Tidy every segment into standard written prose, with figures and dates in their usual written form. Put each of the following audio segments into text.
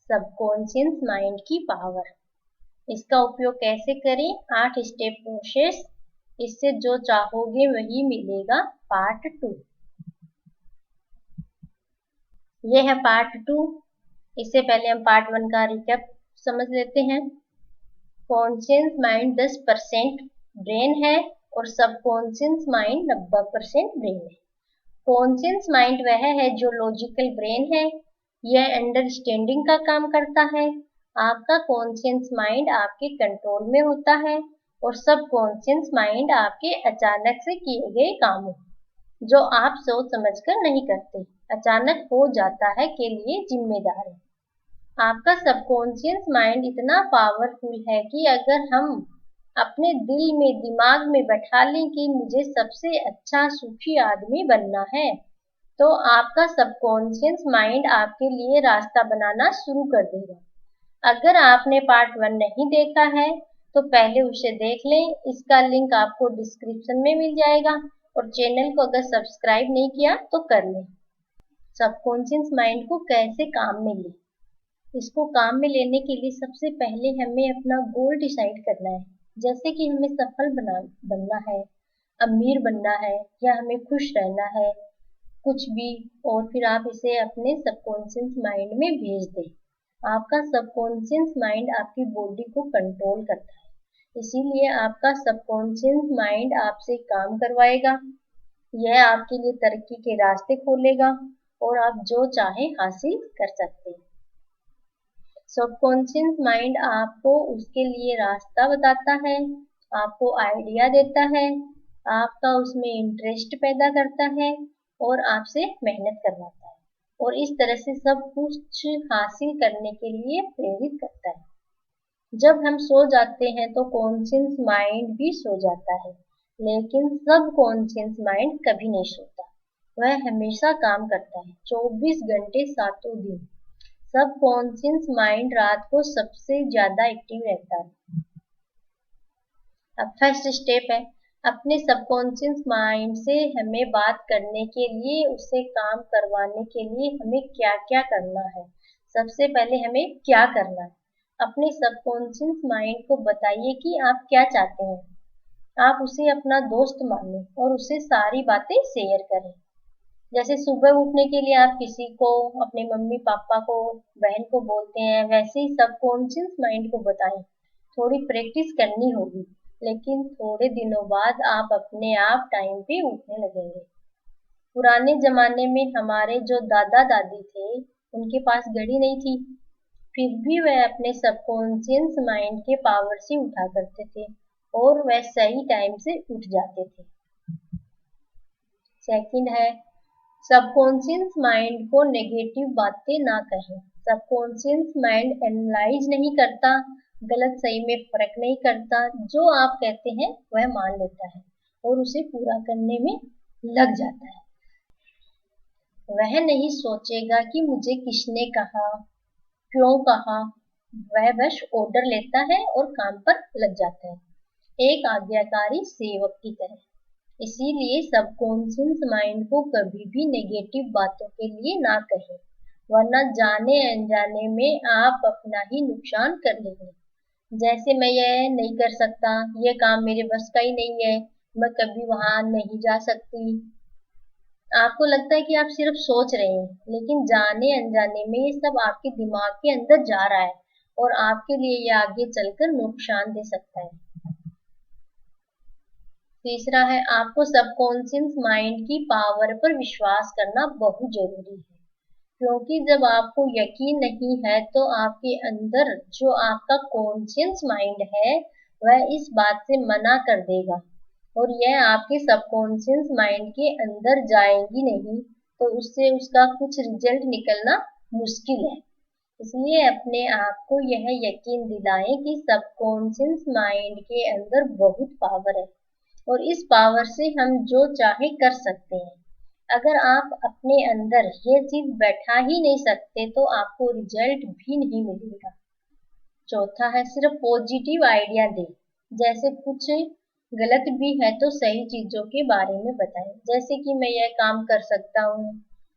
Subconscious mind की power. इसका उपयोग कैसे करें? 8 स्टेप प्रोसेस। इससे जो चाहोगे वही मिलेगा। पार्ट 2। ये है पार्ट 2। इससे पहले हम पार्ट 1 का रिकैप समझ लेते हैं। कॉन्शियस माइंड 10% ब्रेन है और सबकॉन्शियस माइंड 90% ब्रेन है। कॉन्शियस माइंड वह है जो लॉजिकल ब्रेन है। यह अंडरस्टैंडिंग का काम करता है। आपका कॉन्शियस माइंड आपके कंट्रोल में होता है और सबकॉन्शियस माइंड आपके अचानक से किए गए कामों जो आप सोच समझकर नहीं करते, अचानक हो जाता है के लिए जिम्मेदार है। आपका सबकॉन्शियस माइंड इतना पावरफुल है कि अगर हम अपने दिल में दिमाग में बैठा लें कि मुझे सबसे अच्छा सुखी आदमी बनना है, तो आपका सबकॉन्शियस माइंड आपके लिए रास्ता बनाना शुरू कर देगा। अगर आपने पार्ट 1 नहीं देखा है तो पहले उसे देख लें। इसका लिंक आपको डिस्क्रिप्शन में मिल जाएगा और चैनल को अगर सब्सक्राइब नहीं किया तो कर लें। सबकॉन्शियस माइंड को कैसे काम में लें? इसको काम में लेने के लिए सबसे पहले हमें अपना गोल डिसाइड करना है। जैसे कि हमें सफल बनना है, अमीर बनना है या हमें खुश रहना है, कुछ भी। और फिर आप इसे अपने सबकॉन्शियस माइंड में भेज दें। आपका सबकॉन्शियस माइंड आपकी बॉडी को कंट्रोल करता है, इसीलिए आपका सबकॉन्शियस माइंड आपसे काम करवाएगा। यह आपके लिए तरक्की के रास्ते खोलेगा और आप जो चाहे हासिल कर सकते हैं। सबकॉन्शियस माइंड आपको उसके लिए रास्ता बताता है, आपको आइडिया देता है, आपका उसमें इंटरेस्ट पैदा करता है और आपसे मेहनत करवाता है और इस तरह से सब कुछ हासिल करने के लिए प्रेरित करता है। जब हम सो जाते हैं तो कॉन्शियस माइंड भी सो जाता है, लेकिन सबकॉन्शियस माइंड कभी नहीं सोता। वह हमेशा काम करता है 24 घंटे 7 दिन। सबकॉन्शियस माइंड रात को सबसे ज्यादा एक्टिव रहता है। अब फर्स्ट स्टेप है, अपने सबकॉन्शियस माइंड से हमें बात करने के लिए, उससे काम करवाने के लिए हमें क्या क्या करना है। सबसे पहले हमें क्या करना है? अपने सबकॉन्शियस माइंड को बताइए कि आप क्या चाहते हैं। आप उसे अपना दोस्त मानें और उससे सारी बातें शेयर करें। जैसे सुबह उठने के लिए आप किसी को, अपने मम्मी पापा को, बहन को बोलते हैं, वैसे ही सबकॉन्शियस माइंड को बताएं। थोड़ी प्रैक्टिस करनी होगी, लेकिन थोड़े दिनों बाद आप अपने आप टाइम पे उठने लगेंगे। पुराने जमाने में हमारे जो दादा दादी थे, उनके पास घड़ी नहीं थी, फिर भी वह अपने सबकॉन्शियस माइंड के पावर से उठा करते थे और वह सही टाइम से उठ जाते थे। सेकंड है, सबकॉन्शियस माइंड को नेगेटिव बातें ना कहें। सबकॉन्शियस माइंड एनालाइज नहीं करता, गलत सही में फर्क नहीं करता। जो आप कहते हैं वह मान लेता है और उसे पूरा करने में लग जाता है। वह नहीं सोचेगा कि मुझे किसने कहा, क्यों कहा। वह बस ऑर्डर लेता है और काम पर लग जाता है, एक आज्ञाकारी सेवक की तरह। इसीलिए सबकॉन्शियस माइंड को कभी भी नेगेटिव बातों के लिए ना कहें, वरना जाने अनजाने में आप अपना ही नुकसान कर लेंगे। जैसे मैं यह नहीं कर सकता, यह काम मेरे बस का ही नहीं है, मैं कभी वहां नहीं जा सकती। आपको लगता है कि आप सिर्फ सोच रहे हैं, लेकिन जाने अनजाने में ये सब आपके दिमाग के अंदर जा रहा है और आपके लिए ये आगे चलकर नुकसान दे सकता है। तीसरा है, आपको सबकॉन्शियस माइंड की पावर पर विश्वास करना बहुत जरूरी है, क्योंकि जब आपको यकीन नहीं है तो आपके अंदर जो आपका कॉन्शियस माइंड है वह इस बात से मना कर देगा और यह आपके सबकॉन्शियस माइंड के अंदर जाएगी नहीं, तो उससे उसका कुछ रिजल्ट निकलना मुश्किल है। इसलिए अपने आप को यह यकीन दिलाएं कि सबकॉन्शियस माइंड के अंदर बहुत पावर है और इस पावर से हम जो चाहे कर सकते हैं। अगर आप अपने अंदर ये चीज बैठा ही नहीं सकते तो आपको रिजल्ट भी नहीं मिलेगा। चौथा है, सिर्फ पॉजिटिव आइडिया दें। जैसे कुछ गलत भी है तो सही चीजों के बारे में बताएं, जैसे कि मैं यह काम कर सकता हूँ,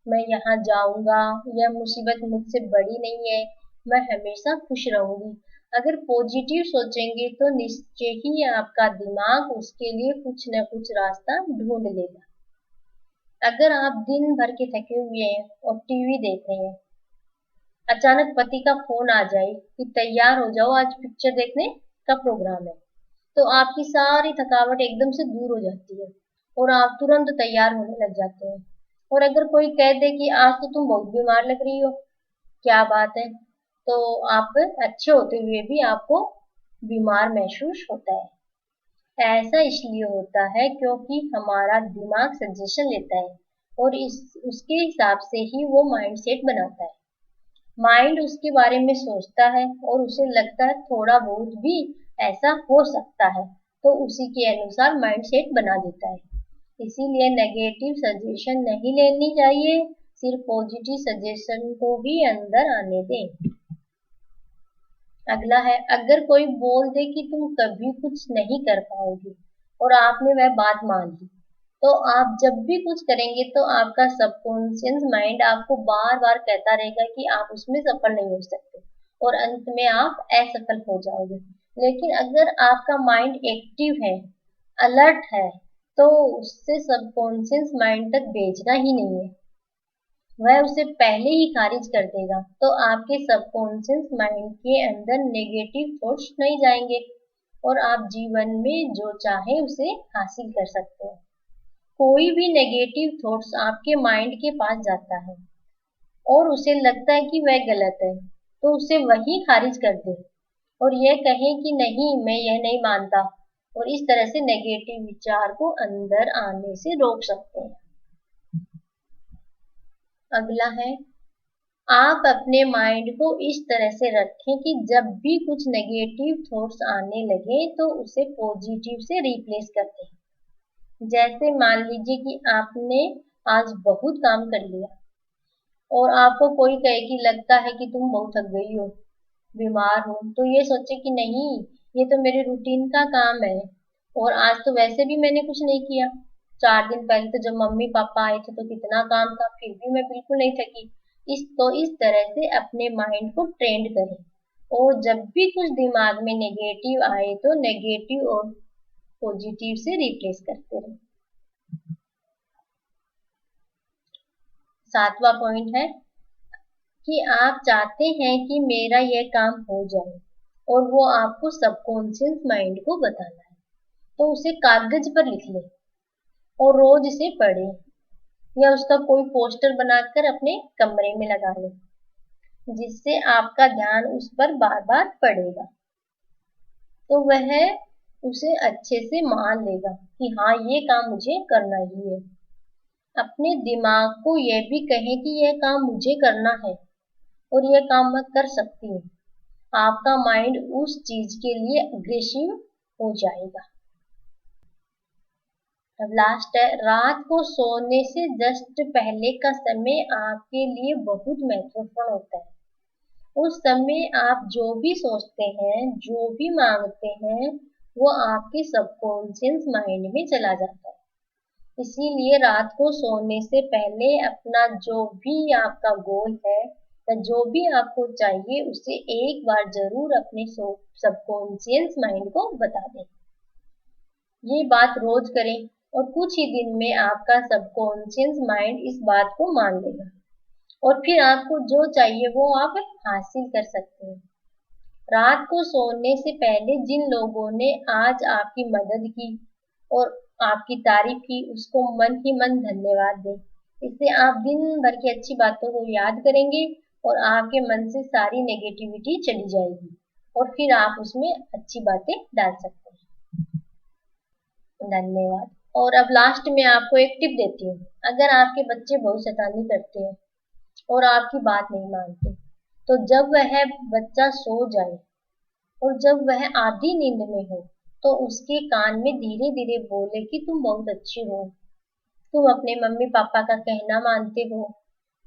मैं यहाँ जाऊंगा, यह मुसीबत मुझसे बड़ी नहीं है, मैं हमेशा खुश रहूंगी। अगर पॉजिटिव सोचेंगे तो निश्चय ही आपका दिमाग उसके लिए कुछ न कुछ रास्ता ढूंढ लेगा। अगर आप दिन भर के थके हुए हैं और टीवी देख रहे हैं, अचानक पति का फोन आ जाए कि तैयार हो जाओ आज पिक्चर देखने का प्रोग्राम है, तो आपकी सारी थकावट एकदम से दूर हो जाती है और आप तुरंत तैयार होने लग जाते हैं। और अगर कोई कह दे कि आज तो तुम बहुत बीमार लग रही हो, क्या बात है, तो आप अच्छे होते हुए भी आपको बीमार महसूस होता है। ऐसा इसलिए होता है क्योंकि हमारा दिमाग सजेशन लेता है और इस उसके हिसाब से ही वो माइंड सेट बनाता है। माइंड उसके बारे में सोचता है और उसे लगता है थोड़ा बहुत भी ऐसा हो सकता है, तो उसी के अनुसार माइंड सेट बना देता है। इसीलिए नेगेटिव सजेशन नहीं लेनी चाहिए, सिर्फ पॉजिटिव सजेशन को ही अंदर आने दें। अगला है, अगर कोई बोल दे कि तुम कभी कुछ नहीं कर पाओगे और आपने वह बात मान ली, तो आप जब भी कुछ करेंगे तो आपका सबकॉन्शियस माइंड आपको बार बार कहता रहेगा कि आप उसमें सफल नहीं हो सकते और अंत में आप असफल हो जाओगे। लेकिन अगर आपका माइंड एक्टिव है, अलर्ट है, तो उससे सबकॉन्शियस माइंड तक भेजना ही नहीं है, वह उसे पहले ही खारिज कर देगा। तो आपके सबकॉन्शियस माइंड के अंदर नेगेटिव थॉट्स नहीं जाएंगे और आप जीवन में जो चाहे उसे हासिल कर सकते हैं। कोई भी नेगेटिव थॉट्स आपके माइंड के पास जाता है और उसे लगता है कि वह गलत है, तो उसे वही खारिज कर दे और यह कहे कि नहीं, मैं यह नहीं मानता, और इस तरह से नेगेटिव विचार को अंदर आने से रोक सकते हैं। अगला है, आप अपने माइंड को इस तरह से रखें कि जब भी कुछ नेगेटिव थॉट्स आने लगे तो उसे पॉजिटिव से रिप्लेस कर दें। जैसे मान लीजिए कि आपने आज बहुत काम कर लिया और आपको कोई कहे कि लगता है कि तुम बहुत थक गई हो, बीमार हो, तो ये सोचे कि नहीं, ये तो मेरे रूटीन का काम है और आज तो वैसे भी मैंने कुछ नहीं किया। 4 दिन पहले तो जब मम्मी पापा आए थे तो कितना काम था, फिर भी मैं बिल्कुल नहीं थकी। इस तरह से अपने माइंड को ट्रेंड करें और जब भी कुछ दिमाग में नेगेटिव आए तो नेगेटिव और पॉजिटिव से रिप्लेस करते रहें। 7वां पॉइंट है कि आप चाहते हैं कि मेरा यह काम हो जाए और वो आपको सबकॉन्शियस माइंड को बताना है, तो उसे कागज पर लिख ले और रोज इसे पढ़े या उसका कोई पोस्टर बनाकर अपने कमरे में लगा ले, जिससे आपका ध्यान उस पर बार बार पड़ेगा, तो वह उसे अच्छे से मान लेगा कि हाँ, ये काम मुझे करना ही है। अपने दिमाग को यह भी कहें कि यह काम मुझे करना है और यह काम मैं कर सकती हूँ। आपका माइंड उस चीज के लिए अग्रेसिव हो जाएगा। अब लास्ट है, रात को सोने से जस्ट पहले का समय आपके लिए बहुत महत्वपूर्ण होता है। उस समय आप जो भी सोचते हैं, जो भी मांगते हैं, वो आपके सबकॉन्शियस माइंड में चला जाता है। इसीलिए रात को सोने से पहले अपना जो भी आपका गोल है या जो भी आपको चाहिए उसे एक बार जरूर अपने सबकॉन्शियस माइंड को बता दें। ये बात रोज करें और कुछ ही दिन में आपका सबकॉन्शियस माइंड इस बात को मान लेगा और फिर आपको जो चाहिए वो आप हासिल कर सकते हैं। रात को सोने से पहले जिन लोगों ने आज आपकी मदद की और आपकी तारीफ की, उसको मन ही मन धन्यवाद दें। इससे आप दिन भर की अच्छी बातों को याद करेंगे और आपके मन से सारी नेगेटिविटी चली जाएगी और फिर आप उसमें अच्छी बातें डाल सकते हैं। धन्यवाद। और अब लास्ट में आपको एक टिप देती हूँ। अगर आपके बच्चे बहुत शैतानी करते हैं और आपकी बात नहीं मानते, तो जब वह बच्चा सो जाए और जब वह आधी नींद में हो, तो उसके कान में धीरे धीरे बोले कि तुम बहुत अच्छी हो, तुम अपने मम्मी पापा का कहना मानते हो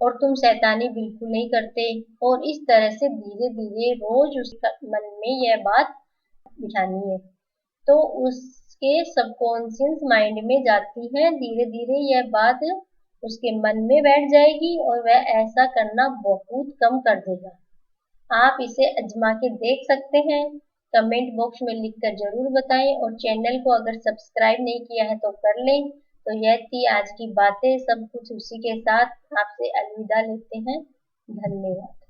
और तुम शैतानी बिल्कुल नहीं करते, और इस तरह से धीरे धीरे रोज उसका मन में यह बात बिठानी है, तो उसके सबकॉन्शियस माइंड में जाती है। धीरे धीरे यह बात उसके मन में बैठ जाएगी और वह ऐसा करना बहुत कम कर देगा। आप इसे आजमा के देख सकते हैं। कमेंट बॉक्स में लिखकर जरूर बताएं और चैनल को अगर सब्सक्राइब नहीं किया है तो कर लें। तो यह थी आज की बातें, सब कुछ उसी के साथ आपसे अलविदा लेते हैं। धन्यवाद।